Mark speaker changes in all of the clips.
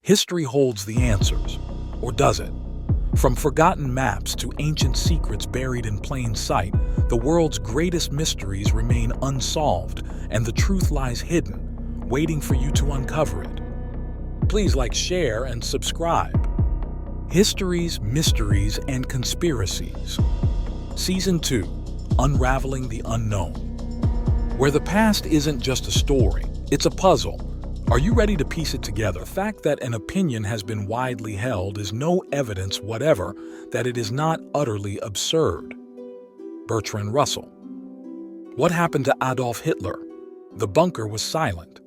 Speaker 1: History holds the answers, or does it? From forgotten maps to ancient secrets buried in plain sight, the world's greatest mysteries remain unsolved, and the truth lies hidden, waiting for you to uncover it. Please like, share, and subscribe. Histories, Mysteries, and Conspiracies. Season 2, Unraveling the Unknown. Where the past isn't just a story, it's a puzzle. Are you ready to piece it together? The fact that an opinion has been widely held is no evidence whatever that it is not utterly absurd. Bertrand Russell. What happened to Adolf Hitler? The bunker was silent.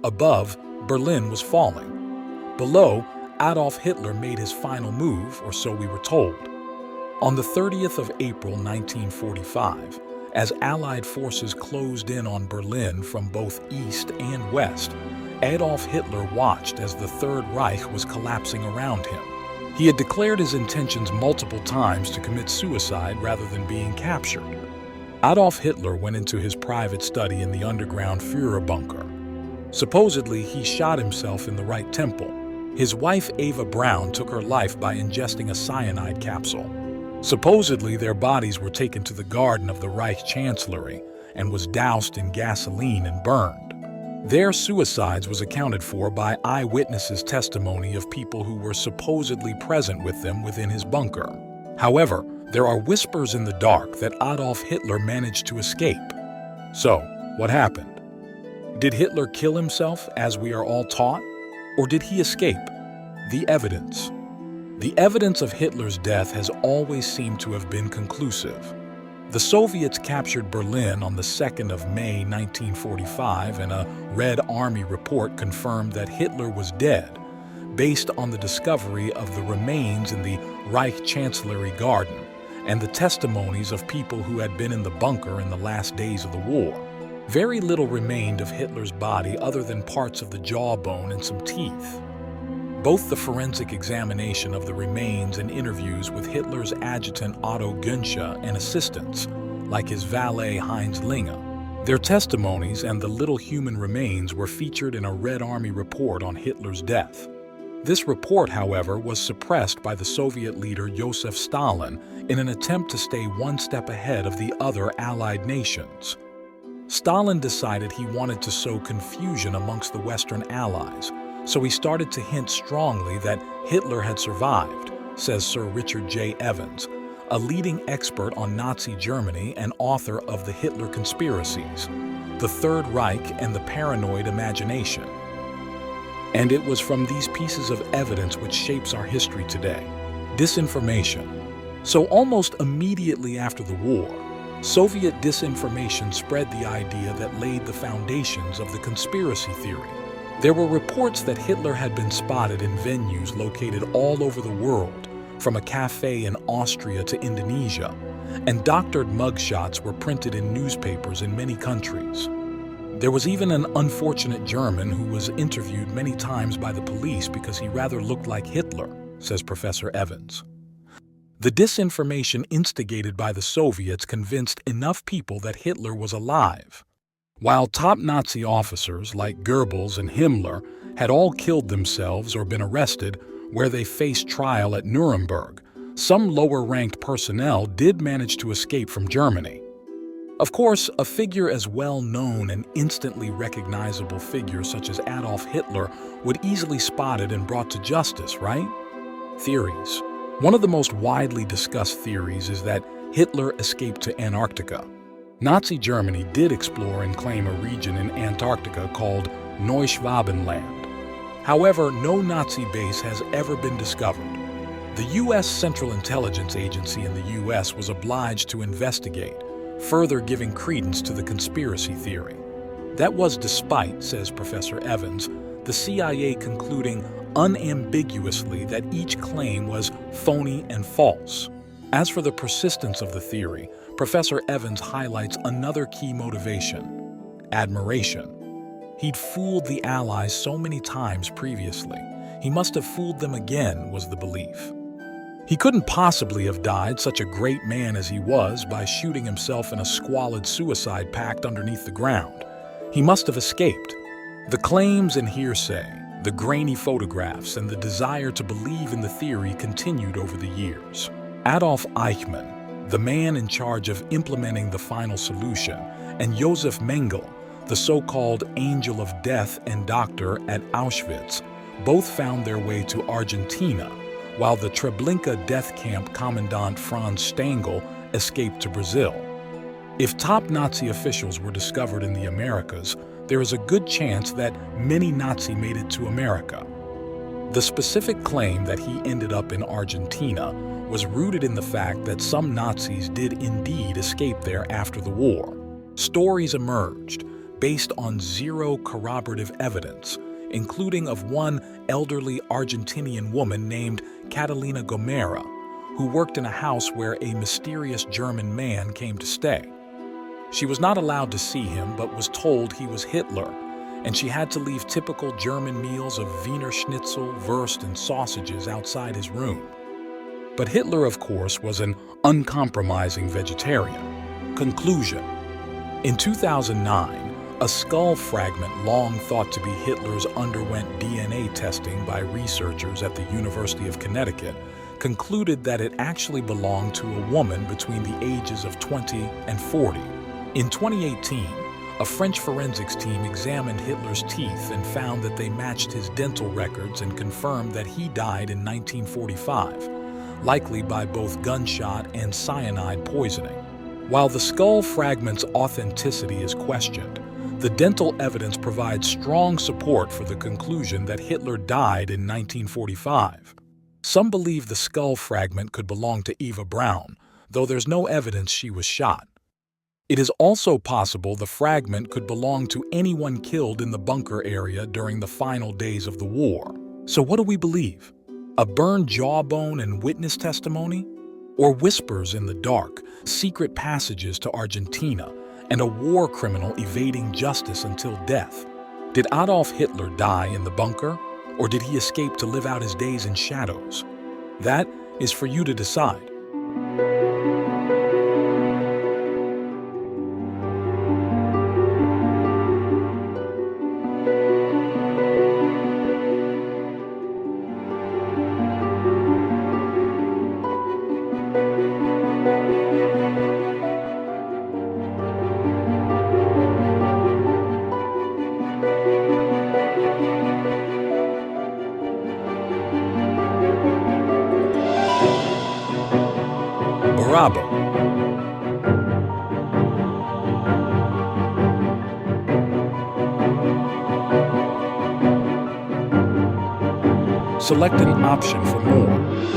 Speaker 1: Above, Berlin was falling. Below, Adolf Hitler made his final move, or so we were told. On the 30th of April 1945, as Allied forces closed in on Berlin from both east and west, Adolf Hitler watched as the Third Reich was collapsing around him. He had declared his intentions multiple times to commit suicide rather than being captured. Adolf Hitler went into his private study in the underground Führer bunker. Supposedly, he shot himself in the right temple. His wife Eva Braun took her life by ingesting a cyanide capsule. Supposedly, their bodies were taken to the garden of the Reich Chancellery and was doused in gasoline and burned. Their suicides was accounted for by eyewitnesses' testimony of people who were supposedly present with them within his bunker. However, there are whispers in the dark that Adolf Hitler managed to escape. So, what happened? Did Hitler kill himself, as we are all taught? Or did he escape? The evidence. The evidence of Hitler's death has always seemed to have been conclusive. The Soviets captured Berlin on the 2nd of May 1945, and a Red Army report confirmed that Hitler was dead, based on the discovery of the remains in the Reich Chancellery garden and the testimonies of people who had been in the bunker in the last days of the war. Very little remained of Hitler's body other than parts of the jawbone and some teeth. Both the forensic examination of the remains and interviews with Hitler's adjutant Otto Günsche and assistants, like his valet Heinz Linge, their testimonies and the little human remains were featured in a Red Army report on Hitler's death. This report, however, was suppressed by the Soviet leader Joseph Stalin in an attempt to stay one step ahead of the other Allied nations. Stalin decided he wanted to sow confusion amongst the Western Allies, so he started to hint strongly that Hitler had survived, says Sir Richard J. Evans, a leading expert on Nazi Germany and author of the Hitler Conspiracies, the Third Reich and the Paranoid Imagination. And it was from these pieces of evidence which shapes our history today. Disinformation. So almost immediately after the war, Soviet disinformation spread the idea that laid the foundations of the conspiracy theory. There were reports that Hitler had been spotted in venues located all over the world, from a cafe in Austria to Indonesia, and doctored mugshots were printed in newspapers in many countries. There was even an unfortunate German who was interviewed many times by the police because he rather looked like Hitler, says Professor Evans. The disinformation instigated by the Soviets convinced enough people that Hitler was alive. While top Nazi officers like Goebbels and Himmler had all killed themselves or been arrested where they faced trial at Nuremberg, some lower-ranked personnel did manage to escape from Germany. Of course, a figure as well-known and instantly recognizable figure such as Adolf Hitler would easily spotted and brought to justice, right? Theories. One of the most widely discussed theories is that Hitler escaped to Antarctica. Nazi Germany did explore and claim a region in Antarctica called Neuschwabenland. However, no Nazi base has ever been discovered. The U.S. Central Intelligence Agency in the U.S. was obliged to investigate, further giving credence to the conspiracy theory. That was despite, says Professor Evans, the CIA concluding unambiguously that each claim was phony and false. As for the persistence of the theory, Professor Evans highlights another key motivation: admiration. He'd fooled the Allies so many times previously. He must have fooled them again, was the belief. He couldn't possibly have died, such a great man as he was, by shooting himself in a squalid suicide pact underneath the ground. He must have escaped. The claims and hearsay, The grainy photographs and the desire to believe in the theory continued over the years. Adolf Eichmann, the man in charge of implementing the final solution, and Josef Mengele, the so-called angel of death and doctor at Auschwitz, both found their way to Argentina, while the Treblinka death camp commandant Franz Stangl escaped to Brazil. If top Nazi officials were discovered in the Americas, there is a good chance that many Nazi made it to America. The specific claim that he ended up in Argentina was rooted in the fact that some Nazis did indeed escape there after the war. Stories emerged based on zero corroborative evidence, including of one elderly Argentinian woman named Catalina Gomera, who worked in a house where a mysterious German man came to stay. She was not allowed to see him, but was told he was Hitler, and she had to leave typical German meals of Wiener Schnitzel, Wurst, and sausages outside his room. But Hitler, of course, was an uncompromising vegetarian. Conclusion: in 2009, a skull fragment long thought to be Hitler's underwent DNA testing by researchers at the University of Connecticut concluded that it actually belonged to a woman between the ages of 20 and 40. In 2018, a French forensics team examined Hitler's teeth and found that they matched his dental records and confirmed that he died in 1945, likely by both gunshot and cyanide poisoning. While the skull fragment's authenticity is questioned, the dental evidence provides strong support for the conclusion that Hitler died in 1945. Some believe the skull fragment could belong to Eva Braun, though there's no evidence she was shot. It is also possible the fragment could belong to anyone killed in the bunker area during the final days of the war. So what do we believe? A burned jawbone and witness testimony? Or whispers in the dark, secret passages to Argentina, and a war criminal evading justice until death? Did Adolf Hitler die in the bunker, or did he escape to live out his days in shadows? That is for you to decide. Bravo. Select an option for more.